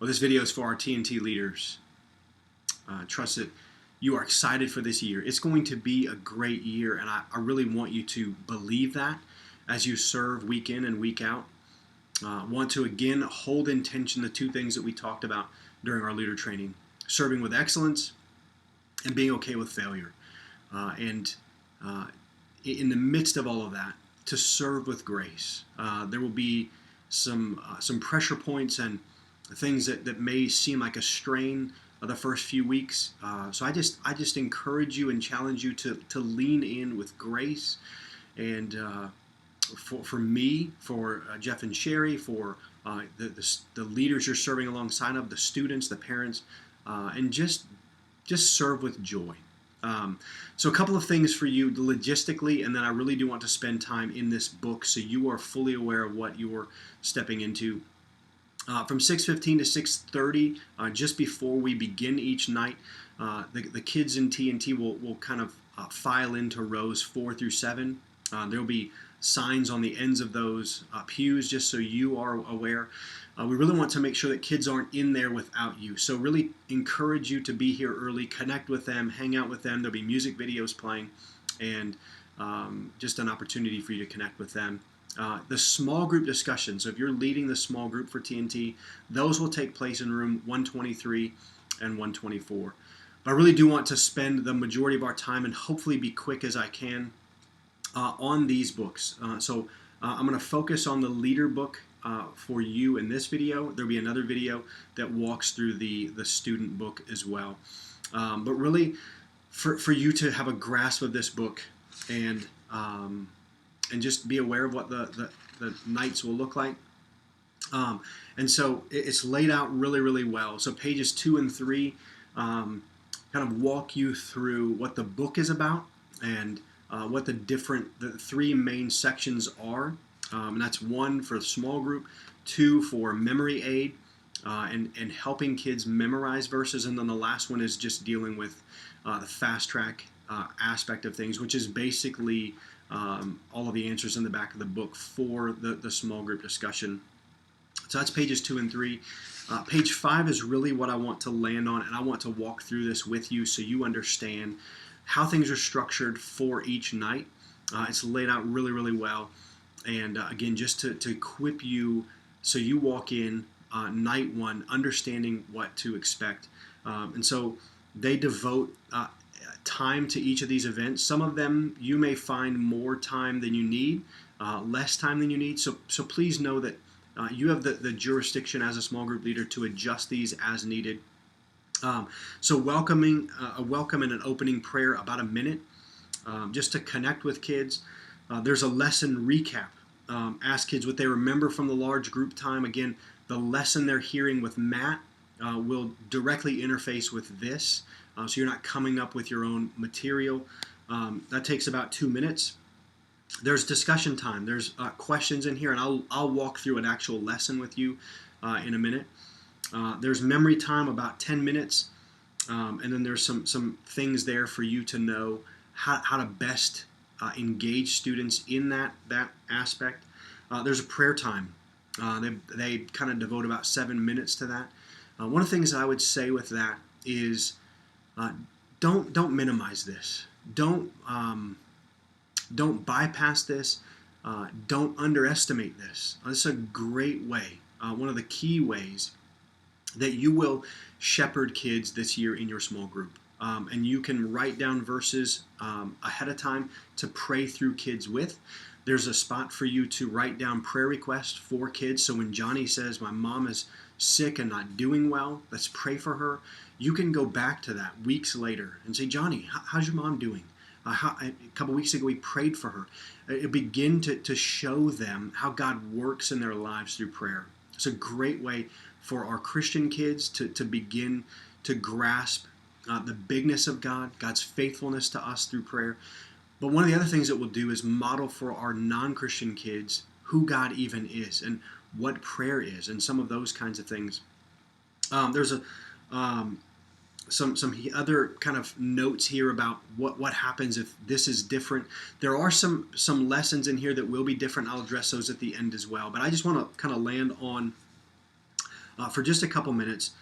Well, this video is for our T&T leaders. Trust that you are excited for this year. It's going to be a great year, and I really want you to believe that as you serve week in and week out. Want to, again, hold in tension the two things that we talked about during our leader training: serving with excellence and being okay with failure. And in the midst of all of that, to serve with grace. There will be some pressure points and things that may seem like a strain of the first few weeks. So I just encourage you and challenge you to lean in with grace. And for me, for Jeff and Sherry, for the leaders you're serving alongside of, the students, the parents, and just serve with joy. So a couple of things for you logistically, and then I really do want to spend time in this book so you are fully aware of what you're stepping into. From 6:15 to 6:30, just before we begin each night, the kids in T&T will kind of file into rows 4 through 7. There will be signs on the ends of those pews, just so you are aware. We really want to make sure that kids aren't in there without you. So really encourage you to be here early, connect with them, hang out with them. There'll be music videos playing, and just an opportunity for you to connect with them. The small group discussion, so if you're leading the small group for T&T, those will take place in room 123 and 124. But I really do want to spend the majority of our time, and hopefully be quick as I can, on these books. So I'm going to focus on the leader book for you in this video. There'll be another video that walks through the student book as well. But really, for you to have a grasp of this book and just be aware of what the nights will look like. And so it's laid out really, really well. So pages 2 and 3 kind of walk you through what the book is about and what the 3 main sections are. And that's 1 for small group, 2 for memory aid, and helping kids memorize verses, and then the last one is just dealing with the fast track aspect of things, which is basically all of the answers in the back of the book for the small group discussion. So that's pages 2 and 3. Page 5 is really what I want to land on, and I want to walk through this with you so you understand how things are structured for each night. It's laid out really, really well. And again, just to equip you so you walk in night 1 understanding what to expect. And so they devote time to each of these events. Some of them you may find more time than you need, less time than you need. So please know that you have the jurisdiction as a small group leader to adjust these as needed. So a welcome and an opening prayer, about a minute, just to connect with kids. There's a lesson recap. Ask kids what they remember from the large group time. Again, the lesson they're hearing with Matt will directly interface with this, so you're not coming up with your own material. That takes about 2 minutes. There's discussion time. There's questions in here, and I'll walk through an actual lesson with you in a minute. There's memory time, about 10 minutes, and then there's some things there for you to know how to best engage students in that aspect. There's a prayer time. They kind of devote about 7 minutes to that. One of the things that I would say with that is don't minimize this. Don't bypass this. Don't underestimate this. This is a great way, one of the key ways that you will shepherd kids this year in your small group. And you can write down verses ahead of time to pray through kids with. There's a spot for you to write down prayer requests for kids. So when Johnny says, my mom is sick and not doing well, let's pray for her. You can go back to that weeks later and say, Johnny, how's your mom doing? A couple weeks ago we prayed for her. Begin to show them how God works in their lives through prayer. It's a great way for our Christian kids to begin to grasp the bigness of God, God's faithfulness to us through prayer. But one of the other things that we'll do is model for our non-Christian kids who God even is and what prayer is and some of those kinds of things. There's some other kind of notes here about what happens if this is different. There are some lessons in here that will be different. I'll address those at the end as well. But I just want to kind of land on for just a couple minutes,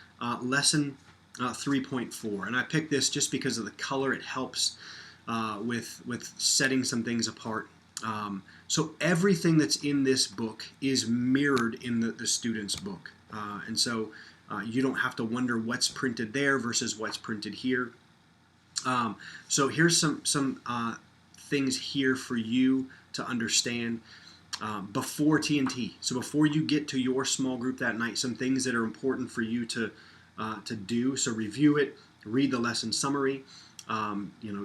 lesson 3.4. And I picked this just because of the color. It helps with setting some things apart. So everything that's in this book is mirrored in the student's book. And so you don't have to wonder what's printed there versus what's printed here. So here's some things here for you to understand before T&T. So before you get to your small group that night, some things that are important for you to do. So review it, read the lesson summary,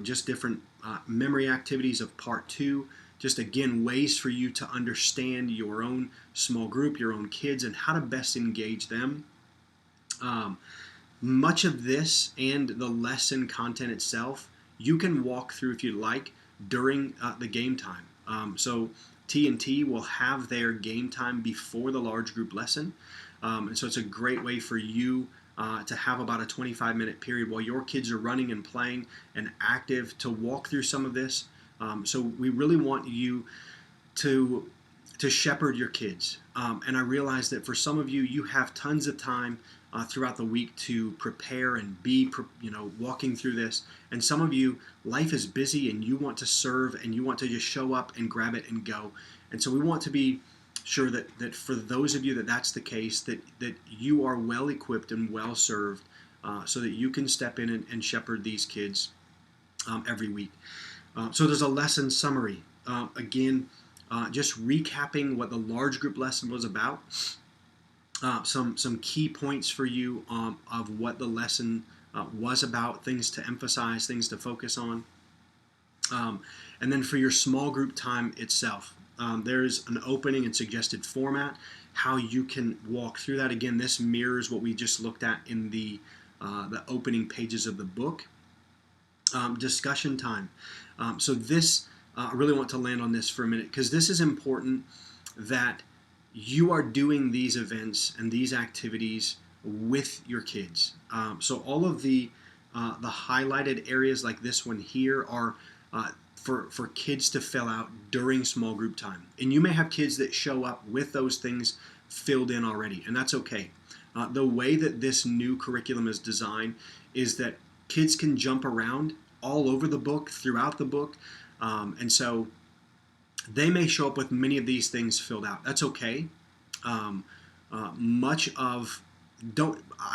just different memory activities of part 2. Just again, ways for you to understand your own small group, your own kids, and how to best engage them. Much of this and the lesson content itself, you can walk through if you'd like during the game time. So T&T will have their game time before the large group lesson. And so it's a great way for you to have about a 25-minute period while your kids are running and playing and active to walk through some of this. So we really want you to shepherd your kids. And I realize that for some of you, you have tons of time throughout the week to prepare and be, walking through this. And some of you, life is busy and you want to serve and you want to just show up and grab it and go. And so we want to be sure that for those of you that's the case, that you are well equipped and well served so that you can step in and shepherd these kids every week. So there's a lesson summary. Again, just recapping what the large group lesson was about. Some key points for you of what the lesson was about, things to emphasize, things to focus on. And then for your small group time itself, there's an opening and suggested format, how you can walk through that. Again, this mirrors what we just looked at in the opening pages of the book. Discussion time. So this, I really want to land on this for a minute because this is important that you are doing these events and these activities with your kids. So all of the highlighted areas like this one here are for kids to fill out during small group time. And you may have kids that show up with those things filled in already, and that's okay. The way that this new curriculum is designed is that kids can jump around all over the book, throughout the book, and so they may show up with many of these things filled out. That's okay. I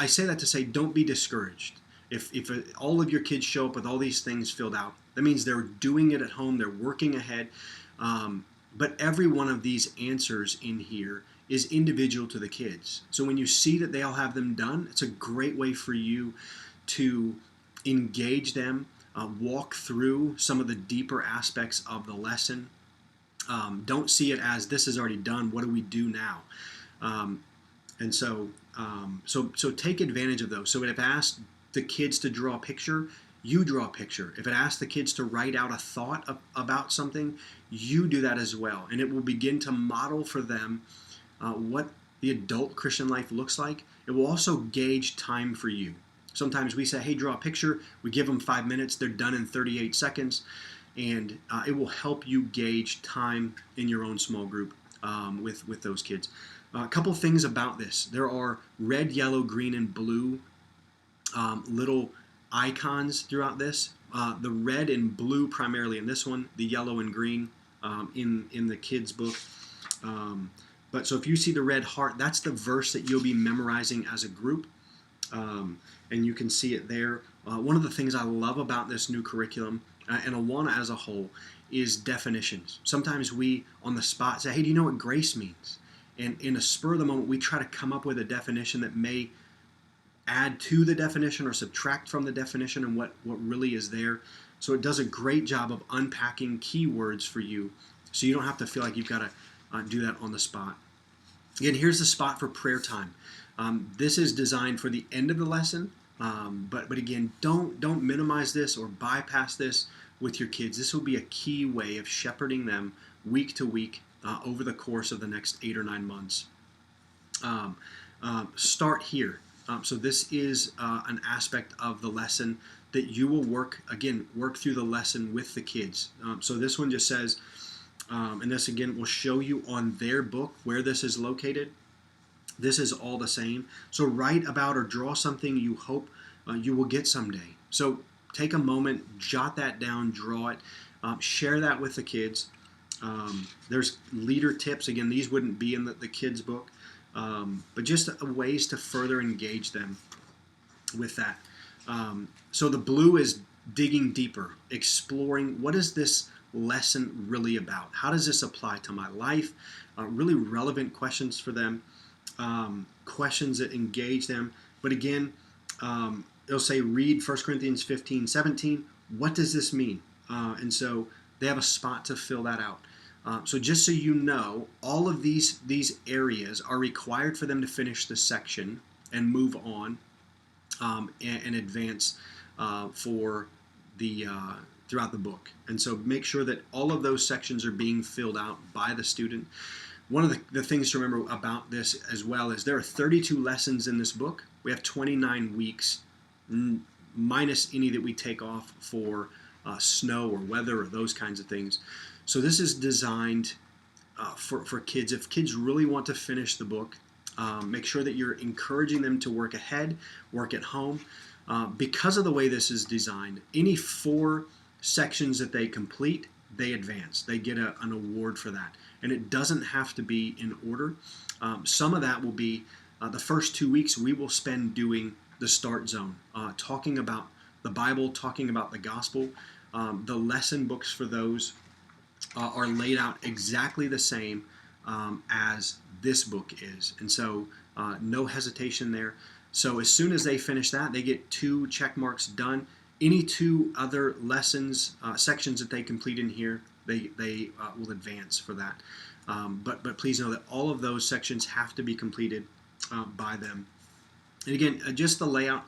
say that to say don't be discouraged. If all of your kids show up with all these things filled out, that means they're doing it at home, they're working ahead. But every one of these answers in here is individual to the kids. So when you see that they all have them done, it's a great way for you to engage them, walk through some of the deeper aspects of the lesson. Don't see it as this is already done, what do we do now? So take advantage of those. So if it asks the kids to draw a picture, you draw a picture. If it asks the kids to write out a thought about something, you do that as well. And it will begin to model for them what the adult Christian life looks like. It will also gauge time for you. Sometimes we say, hey, draw a picture. We give them 5 minutes. They're done in 38 seconds. And it will help you gauge time in your own small group with those kids. A couple things about this. There are red, yellow, green, and blue little icons throughout this. The red and blue primarily in this one, the yellow and green in the kids' book. But so if you see the red heart, that's the verse that you'll be memorizing as a group. And you can see it there. One of the things I love about this new curriculum and Awana as a whole is definitions. Sometimes we, on the spot, say, hey, do you know what grace means? And in a spur of the moment, we try to come up with a definition that may add to the definition or subtract from the definition and what really is there. So it does a great job of unpacking keywords for you so you don't have to feel like you've got to do that on the spot. Again, here's the spot for prayer time. This is designed for the end of the lesson, but again, don't minimize this or bypass this with your kids. This will be a key way of shepherding them week to week over the course of the next 8 or 9 months. Start here. So this is an aspect of the lesson that you will work through the lesson with the kids. So this one just says, and this again will show you on their book where this is located. This is all the same. So write about or draw something you hope you will get someday. So take a moment, jot that down, draw it, share that with the kids. There's leader tips. Again, these wouldn't be in the kids' book, but just ways to further engage them with that. So the blue is digging deeper, exploring what is this lesson really about? How does this apply to my life? Really relevant questions for them, questions that engage them. But again, it'll say read 1 Corinthians 15:17. What does this mean? And so they have a spot to fill that out. So just so you know, all of these areas are required for them to finish the section and move on and advance for the throughout the book. And so make sure that all of those sections are being filled out by the student. One of the things to remember about this as well is there are 32 lessons in this book. We have 29 weeks, minus any that we take off for snow or weather or those kinds of things. So this is designed for kids. If kids really want to finish the book, make sure that you're encouraging them to work ahead, work at home. Because of the way this is designed, any 4 sections that they complete, they advance. They get an award for that. And it doesn't have to be in order. Some of that will be the first 2 weeks we will spend doing the start zone, talking about the Bible, talking about the gospel. The lesson books for those are laid out exactly the same as this book is. And so no hesitation there. So as soon as they finish that, they get 2 check marks done. Any 2 other lessons, sections that they complete in here, they will advance for that. But please know that all of those sections have to be completed by them. And again, just the layout,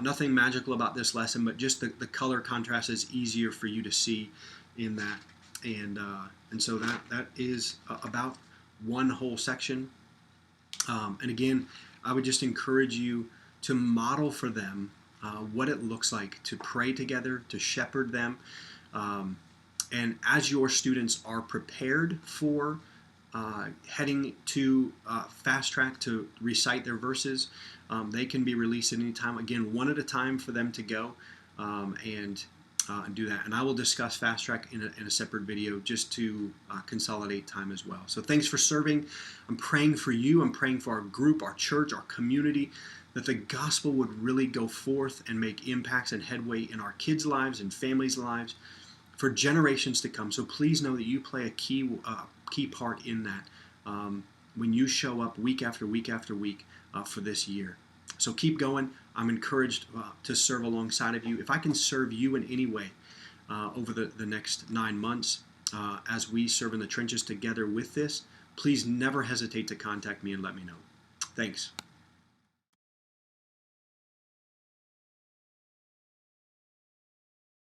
nothing magical about this lesson, but just the color contrast is easier for you to see in that. And so that is about one whole section. And again, I would just encourage you to model for them what it looks like to pray together, to shepherd them. And as your students are prepared for heading to Fast Track to recite their verses, they can be released at any time. Again, one at a time for them to go and do that. And I will discuss Fast Track in a separate video just to consolidate time as well. So thanks for serving. I'm praying for you. I'm praying for our group, our church, our community, that the gospel would really go forth and make impacts and headway in our kids' lives and families' lives for generations to come. So please know that you play a key part in that when you show up week after week after week for this year. So keep going. I'm encouraged to serve alongside of you. If I can serve you in any way over the next 9 months as we serve in the trenches together with this, please never hesitate to contact me and let me know. Thanks.